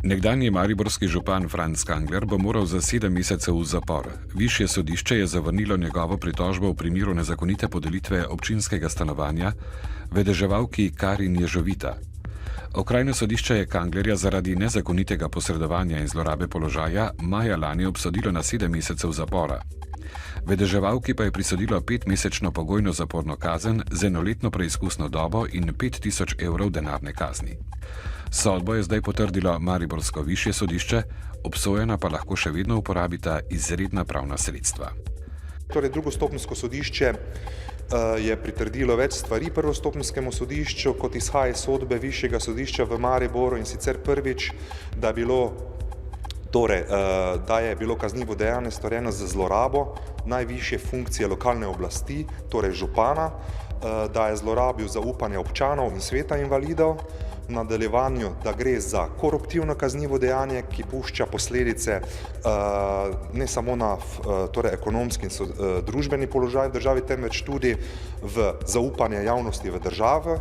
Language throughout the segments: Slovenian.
Nekdanji mariborski župan Franc Kangler bo moral za 7 mesecev v zapor. Višje sodišče je zavrnilo njegovo pritožbo v primeru nezakonite podelitve občinskega stanovanja vedeževalki Karin Ježovita. Okrajno sodišče je Kanglerja zaradi nezakonitega posredovanja in zlorabe položaja maja lani obsodilo na 7 mesecev zapora. Vedeževalki pa je prisodilo 5-mesečno pogojno zaporno kazen z enoletno preizkusno dobo in 5000 evrov denarne kazni. Sodbo je zdaj potrdilo mariborsko višje sodišče, obsojena pa lahko še vedno uporabita izredna pravna sredstva. Torej, drugostopenjsko sodišče je pritrdilo več stvari prvostopenjskemu sodišču, kot izhaja iz sodbe višjega sodišča v Mariboru, in sicer prvič, da je bilo kaznivo dejanje storjeno z zlorabo najvišje funkcije lokalne oblasti, torej župana, da je zlorabil zaupanje občanov in sveta invalidov, v nadaljevanju, da gre za koruptivno kaznivo dejanje, ki pušča posledice ne samo na ekonomski in družbeni položaj v državi, temveč tudi v zaupanje javnosti v državo,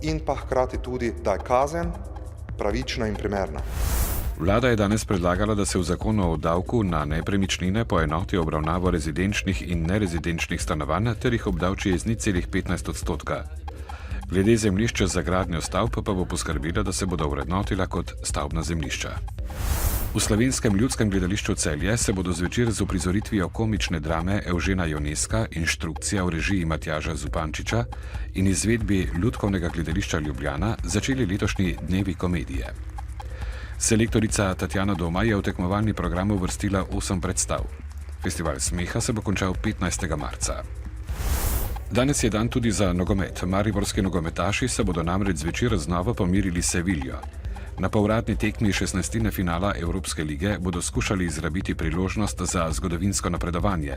in pa hkrati tudi, da je kazen pravična in primerna. Vlada je danes predlagala, da se v zakonu o davku na nepremičnine poenoti obravnavo rezidenčnih in nerezidenčnih stanovanj ter jih obdavči z 0,15%. Glede zemljišča za gradnjo stavb pa bo poskrbela, da se bodo vrednotila kot stavbna zemljišča. V Slovenskem ljudskem gledališču Celje se bodo zvečer z uprizoritvijo komične drame Evžena Joneska, inštrukcija v režiji Matjaža Zupančiča in izvedbi Lutkovnega gledališča Ljubljana začeli letošnji dnevi komedije. Selektorica Tatjana Doma je v tekmovalni program uvrstila 8 predstav. Festival smeha se bo končal 15. marca. Danes je dan tudi za nogomet. Mariborski nogometaši se bodo namreč zvečer znova pomirili s Seviljo. Na povratni tekmi 16. finala Evropske lige bodo skušali izrabiti priložnost za zgodovinsko napredovanje,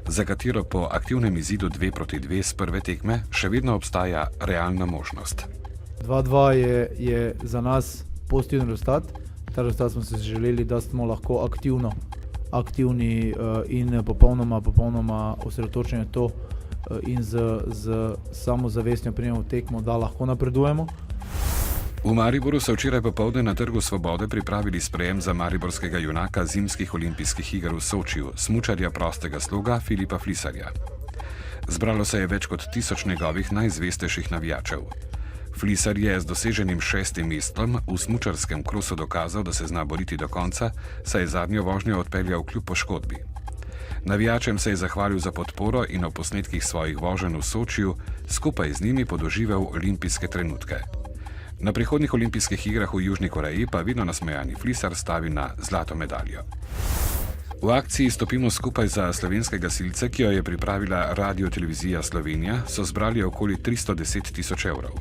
za katero po aktivnem izidu 2-2 z prve tekme še vedno obstaja realna možnost. 2-2 je za nas pozitiven rezultat. Ta rezultat smo se želeli, da smo lahko aktivni in popolnoma osredotočeni na to in z samozavestjo prijemamo tekmo, da lahko napredujemo. V Mariboru so včeraj popoldne na Trgu Svobode pripravili sprejem za mariborskega junaka zimskih olimpijskih iger v Sočiju, smučarja prostega sloga Filipa Flisarja. Zbralo se je več kot 1000 njegovih najzvestejših navijačev. Flisar je z doseženim 6. mestom v smučarskem krosu dokazal, da se zna boriti do konca, saj je zadnjo vožnjo odpeljal kljub poškodbi. Navijačem se je zahvalil za podporo in o posnetkih svojih voženj v Sočiju skupaj z njimi podoživel olimpijske trenutke. Na prihodnjih olimpijskih igrah v Južni Koreji pa vidno nasmejani Flisar stavi na zlato medaljo. V akciji Stopimo skupaj za slovenske gasilce, ki jo je pripravila Radio-televizija Slovenija, so zbrali okoli 310 000 evrov.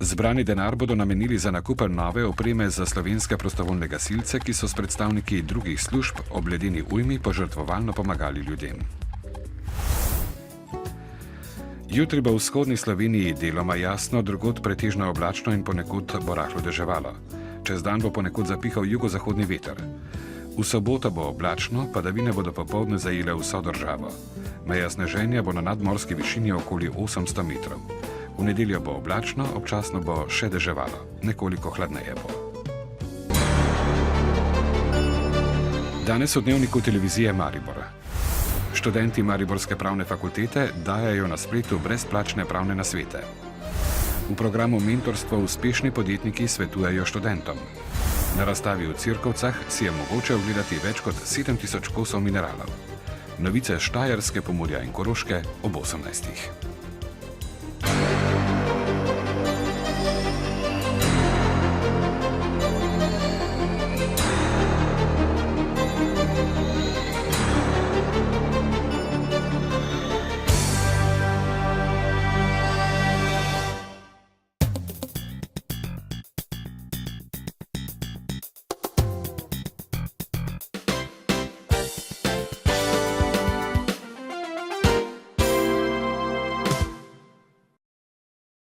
Zbrani denar bodo namenili za nakup nove opreme za slovenske prostovoljne gasilce, ki so s predstavniki drugih služb ob ledeni ujmi požrtvovalno pomagali ljudem. Jutri bo v vzhodni Sloveniji deloma jasno, drugod pretežno oblačno in ponekod bo rahlo deževalo. Čez dan bo ponekod zapihal jugozahodni veter. V soboto bo oblačno, padavine bodo popoldne zajele vso državo. Meja sneženja bo na nadmorski višini okoli 800 metrov. V nedeljo bo oblačno, občasno bo še deževalo, nekoliko hladneje bo. Danes v dnevniku televizije Maribor. Študenti Mariborske pravne fakultete dajajo na spletu brezplačne pravne nasvete. V programu Mentorstvo uspešni podjetniki svetujejo študentom. Na razstavi v Cirkovcah si je mogoče ogledati več kot 7000 kosov mineralov. Novice Štajerske, Pomurja in Koroške ob 18.